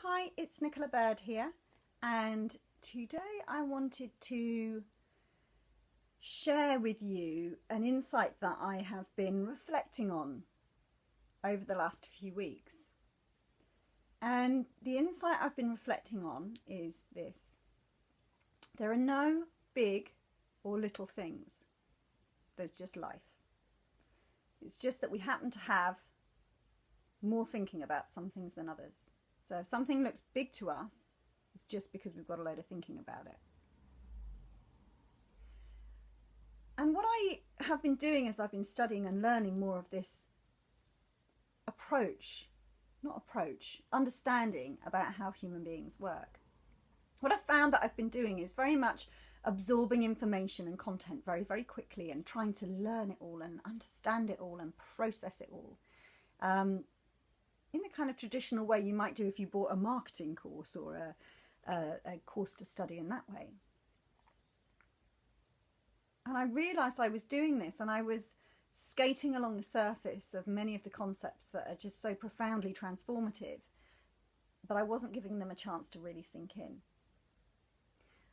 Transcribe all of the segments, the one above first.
Hi, it's Nicola Bird here, and today I wanted to share with you an insight that I have been reflecting on over the last few weeks. And the insight I've been reflecting on is this: there are no big or little things, there's just life. It's just that we happen to have more thinking about some things than others. So if something looks big to us, it's just because we've got a load of thinking about it. And what I have been doing is I've been studying and learning more of this understanding about how human beings work. What I've found that I've been doing is very much absorbing information and content very, very quickly and trying to learn it all and understand it all and process it all. In the kind of traditional way you might do if you bought a marketing course or a course to study in that way. And I realised I was doing this, and I was skating along the surface of many of the concepts that are just so profoundly transformative, but I wasn't giving them a chance to really sink in.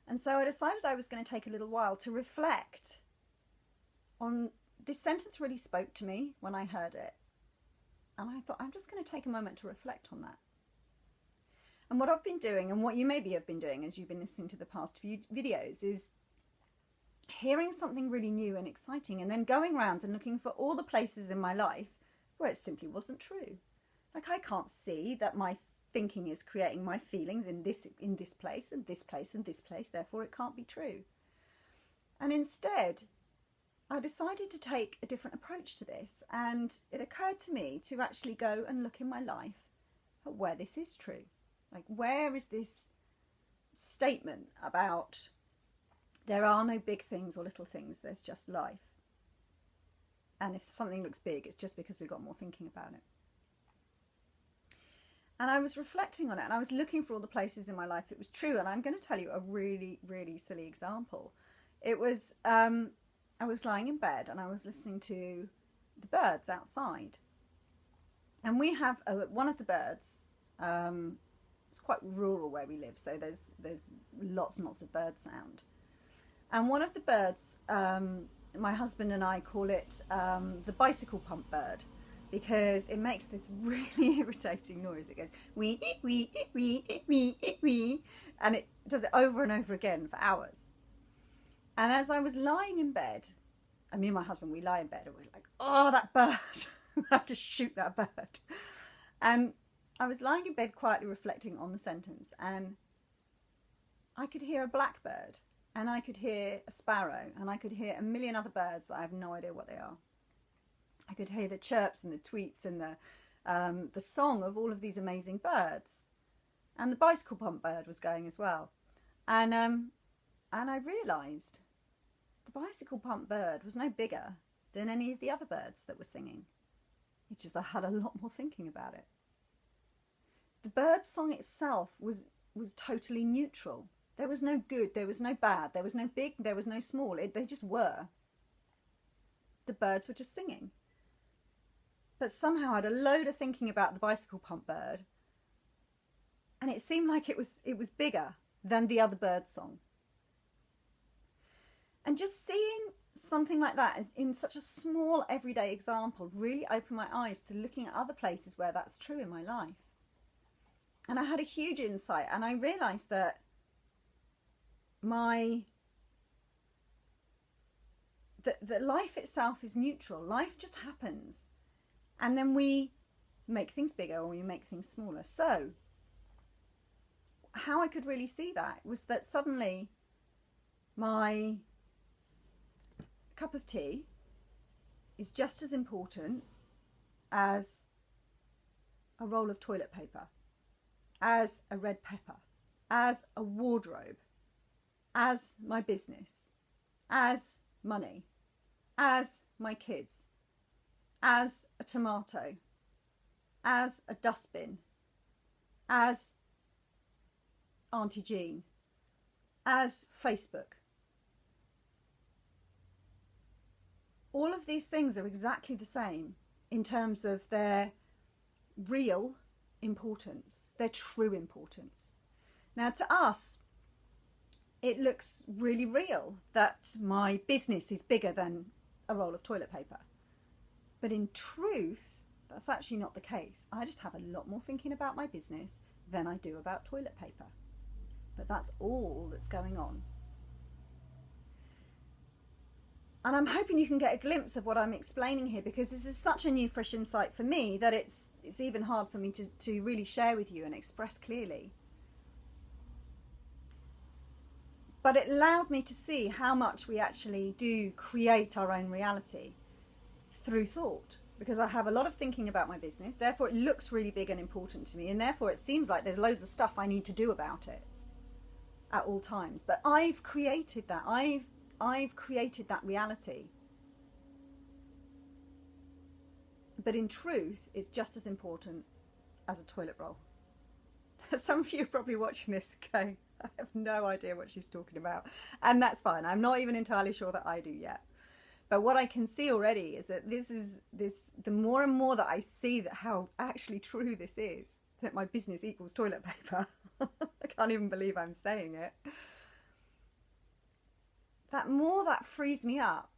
And so I decided I was going to take a little while to reflect on this sentence. Really spoke to me when I heard it. And I thought, I'm just going to take a moment to reflect on that. And what I've been doing, and what you maybe have been doing as you've been listening to the past few videos, is hearing something really new and exciting and then going around and looking for all the places in my life where it simply wasn't true. Like, I can't see that my thinking is creating my feelings in this place and this place and this place, therefore it can't be true. And instead, I decided to take a different approach to this, and it occurred to me to actually go and look in my life at where this is true. Like, where is this statement about there are no big things or little things, there's just life. And if something looks big, it's just because we've got more thinking about it. And I was reflecting on it, and I was looking for all the places in my life it was true. And I'm going to tell you a really, really silly example. It was, I was lying in bed and I was listening to the birds outside. And we have one of the birds, it's quite rural where we live, so there's lots and lots of bird sound. And one of the birds, my husband and I call it the bicycle pump bird, because it makes this really irritating noise. It goes wee, wee, wee, wee, wee, and it does it over and over again for hours. And as I was lying in bed, and me and my husband, we lie in bed and we're like, oh, that bird, I have to shoot that bird. And I was lying in bed quietly reflecting on the sentence, and I could hear a blackbird, and I could hear a sparrow, and I could hear a million other birds that I have no idea what they are. I could hear the chirps and the tweets and the song of all of these amazing birds. And the bicycle pump bird was going as well. And I realised the bicycle pump bird was no bigger than any of the other birds that were singing. It just, I had a lot more thinking about it. The bird song itself was totally neutral. There was no good, there was no bad, there was no big, there was no small. They just were. The birds were just singing. But somehow I had a load of thinking about the bicycle pump bird, and it seemed like it was bigger than the other bird song. And just seeing something like that as in such a small everyday example really opened my eyes to looking at other places where that's true in my life. And I had a huge insight, and I realised that that life itself is neutral. Life just happens, and then we make things bigger or we make things smaller. So how I could really see that was that suddenly my cup of tea is just as important as a roll of toilet paper, as a red pepper, as a wardrobe, as my business, as money, as my kids, as a tomato, as a dustbin, as Auntie Jean, as Facebook. All of these things are exactly the same in terms of their real importance, their true importance. Now, to us, it looks really real that my business is bigger than a roll of toilet paper. But in truth, that's actually not the case. I just have a lot more thinking about my business than I do about toilet paper. But that's all that's going on. And I'm hoping you can get a glimpse of what I'm explaining here, because this is such a new, fresh insight for me that it's even hard for me to really share with you and express clearly. But it allowed me to see how much we actually do create our own reality through thought. Because I have a lot of thinking about my business, therefore it looks really big and important to me, and therefore it seems like there's loads of stuff I need to do about it at all times. But I've created that. I've created that reality. But in truth, it's just as important as a toilet roll. Some of you are probably watching this going, I have no idea what she's talking about. And that's fine. I'm not even entirely sure that I do yet. But what I can see already is that the more and more that I see that how actually true this is, that my business equals toilet paper. I can't even believe I'm saying it. That more that frees me up.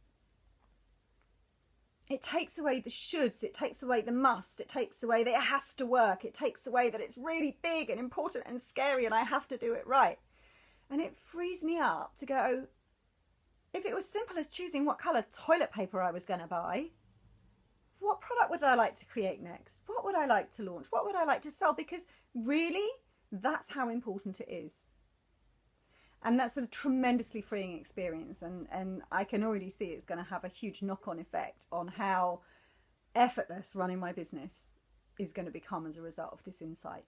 It takes away the shoulds, it takes away the must, it takes away that it has to work, it takes away that it's really big and important and scary and I have to do it right. And it frees me up to go, if it was simple as choosing what colour toilet paper I was going to buy, what product would I like to create next? What would I like to launch? What would I like to sell? Because really, that's how important it is. And that's a tremendously freeing experience. And I can already see it's going to have a huge knock-on effect on how effortless running my business is going to become as a result of this insight.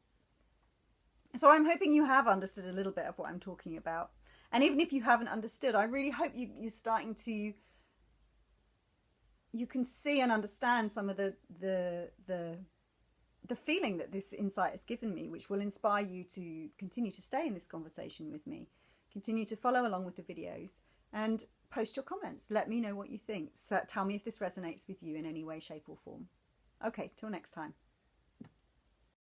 So I'm hoping you have understood a little bit of what I'm talking about. And even if you haven't understood, I really hope you're starting to, you can see and understand some of the feeling that this insight has given me, which will inspire you to continue to stay in this conversation with me, continue to follow along with the videos and post your comments. Let me know what you think. So tell me if this resonates with you in any way, shape or form. Okay, till next time.